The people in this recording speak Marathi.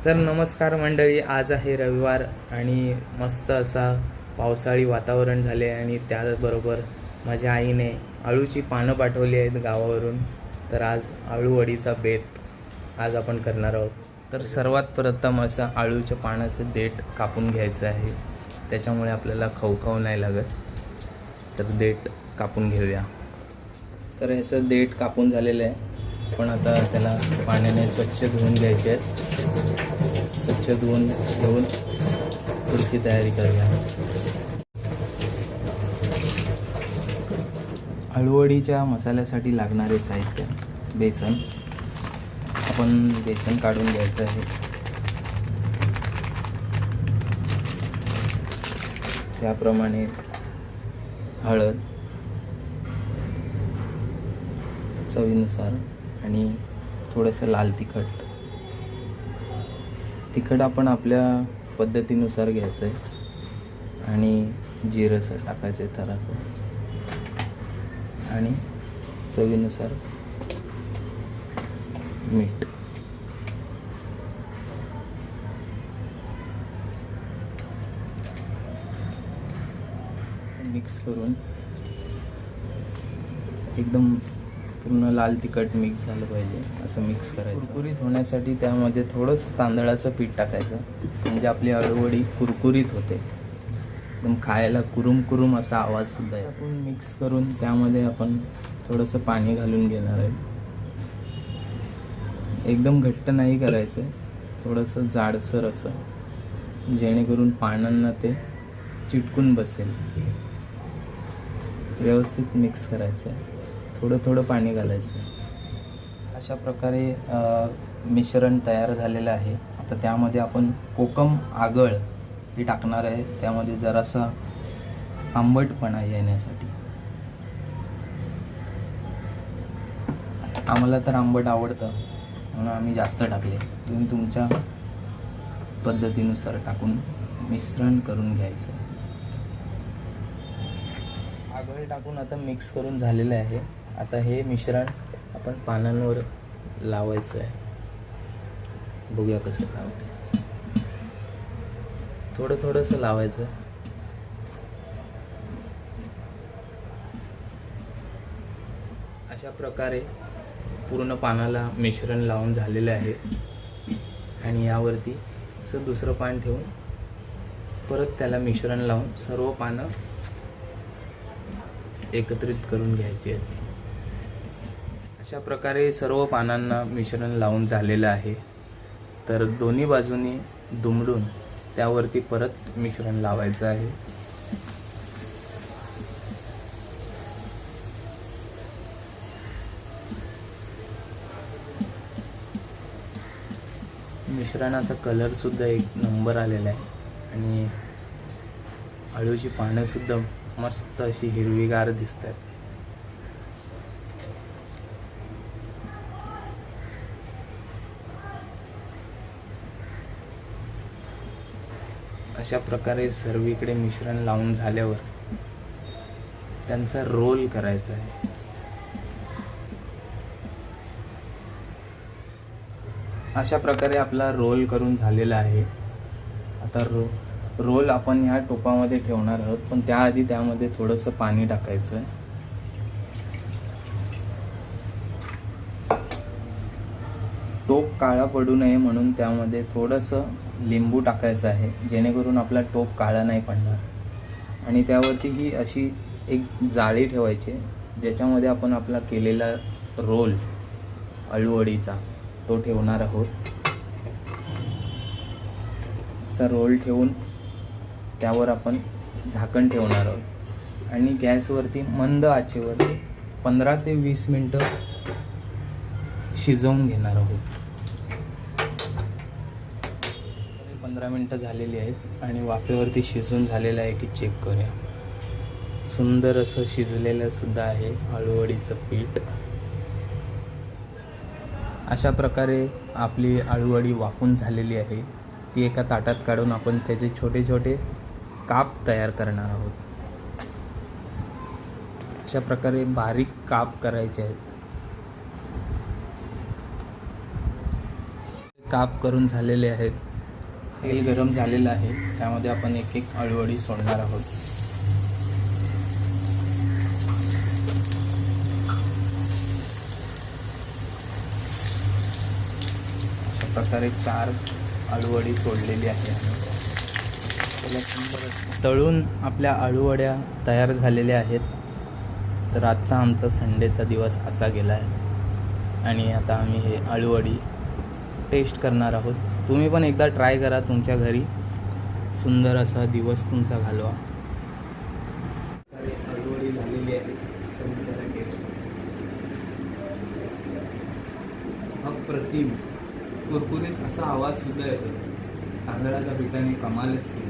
तर नमस्कार मंडळी, आज आहे रविवार आणि मस्त असा पावसाळी वातावरण झाले आणि त्याचबरोबर माझ्या आईने अळूची पानं पाठवली आहेत गावावरून. तर आज अळूवडीचा बेत आज आपण करणार आहोत. तर सर्वात प्रथम असं अळूच्या पानाचं देठ कापून घ्यायचं आहे, त्याच्यामुळे आपल्याला खवखव नाही लागत. तर देठ कापून घेऊया. तर ह्याचं देठ कापून झालेलं आहे, पण आता त्याला पाण्याने स्वच्छ धुवून घ्यायचे आहेत. स्वच्छ धुवून घेऊन पुढची तयारी करूया. अळूवडीच्या मसाल्यासाठी लागणारे साहित्य: बेसन. आपण बेसन काढून घ्यायचं आहे. त्याप्रमाणे हळद चवीनुसार आणि थोडंसं लाल तिखट. तिखट आपण आपल्या पद्धतीनुसार घ्यायचं आहे आणि जिरं टाकायचं आहे थोडंसं आणि चवीनुसार मीठ. मिक्स करून एकदम पूर्ण लाल तिखट मिक्स झालं पाहिजे असं मिक्स करायचं. कुरकुरीत होण्यासाठी त्यामध्ये थोडंसं तांदळाचं पीठ टाकायचं, म्हणजे आपली अळूवडी कुरकुरीत होते. एकदम खायला कुरुम कुरुम असा आवाजसुद्धा आहे. आपण मिक्स करून त्यामध्ये आपण थोडंसं पाणी घालून घेणार आहे. एकदम घट्ट नाही करायचं, थोडंसं जाडसर असं, जेणेकरून पानांना ते चिटकून बसेल. व्यवस्थित मिक्स करायचं आहे. थोडं थोडं पाणी घालायचं. अशा प्रकारे मिश्रण तयार झालेलं आहे. आता त्यामध्ये आपण कोकम आगळ ही टाकणार आहे, त्यामध्ये जरासा आंबटपणा येण्यासाठी. आम्हाला तर आंबट आवडतं म्हणून आम्ही जास्त टाकले. तुम्ही तुमच्या पद्धतीनुसार टाकून मिश्रण करून घ्यायचं. आगळ टाकून आता मिक्स करून झालेलं आहे. आता हे मिश्रण आपण पानांवर लावायचं आहे. बघूया कसं लावते. थोडंसं लावायचं. अशा प्रकारे पूर्ण पानाला मिश्रण लावून झालेलं आहे आणि यावरती असं दुसरं पान ठेवून परत त्याला मिश्रण लावून सर्व पानं एकत्रित करून घ्यायचे आहेत. अशा प्रकारे सर्व पानांना मिश्रण लावून झालेलं आहे. तर दोन्ही बाजूनी दुमडून त्यावरती परत मिश्रण लावायचं आहे. मिश्रणाचा कलर सुद्धा एक नंबर आलेला आहे आणि अळूची पानं सुद्धा मस्त अशी हिरवीगार दिसतात. अशा प्रकारे सर्वीकडे मिश्रण लावून झाल्यावर त्यांचा रोल करायचा आहे. अशा प्रकारे आपला रोल करून झालेला आहे. आता रोल आपण ह्या टोपामध्ये ठेवणार आहोत, पण त्याआधी त्यामध्ये थोडंसं पाणी टाकायचं. टोप काळा पडू नये म्हणून त्यामध्ये थोडंसं लिंबू टाकायचं आहे, जेणेकरून आपला टोप काळा नाही पडणार. आणि त्यावरती ही अशी एक जाळी ठेवायची, ज्याच्यामध्ये आपण आपला केलेला रोल अळूवडीचा तो ठेवणार आहोत. असा रोल ठेवून त्यावर आपण झाकण ठेवणार आहोत आणि गॅसवरती मंद आचेवरती 15 ते 20 मिनटं शिजवून घेणार आहोत. 15 मिनटं झालेली आहेत आणि वाफेवरती शिजून झालेलं आहे की चेक करूया. सुंदर असं शिजलेलं सुद्धा आहे अळूवडीचं पीठ. अशा प्रकारे आपली अळूवडी वाफून झालेली आहे. ती एका ताटात काढून आपण त्याचे छोटे छोटे काप तयार करणार आहोत. अशा प्रकारे बारीक काप करायचे आहेत. काप करून झालेले आहेत. तेल गरम झालेलं आहे, त्यामध्ये आपण एक एक अळूवडी सोडणार आहोत. अशा प्रकारे 4 अळूवडी सोडलेली आहे. तळून आपल्या अळूवड्या तयार झालेल्या आहेत. तर आजचा आमचा संडेचा दिवस असा गेला आहे आणि आता आम्ही हे अळूवडी टेस्ट करणार आहोत. तुम्ही पण एकदा ट्राय करा तुमच्या घरी, सुंदर असा दिवस तुमचा घालवा. अळूवडी झालेली आहे, अप्रतिम कुरकुरीत असा आवाज सुद्धा येतो. तांदळाच्या पिठाने कमालच केली.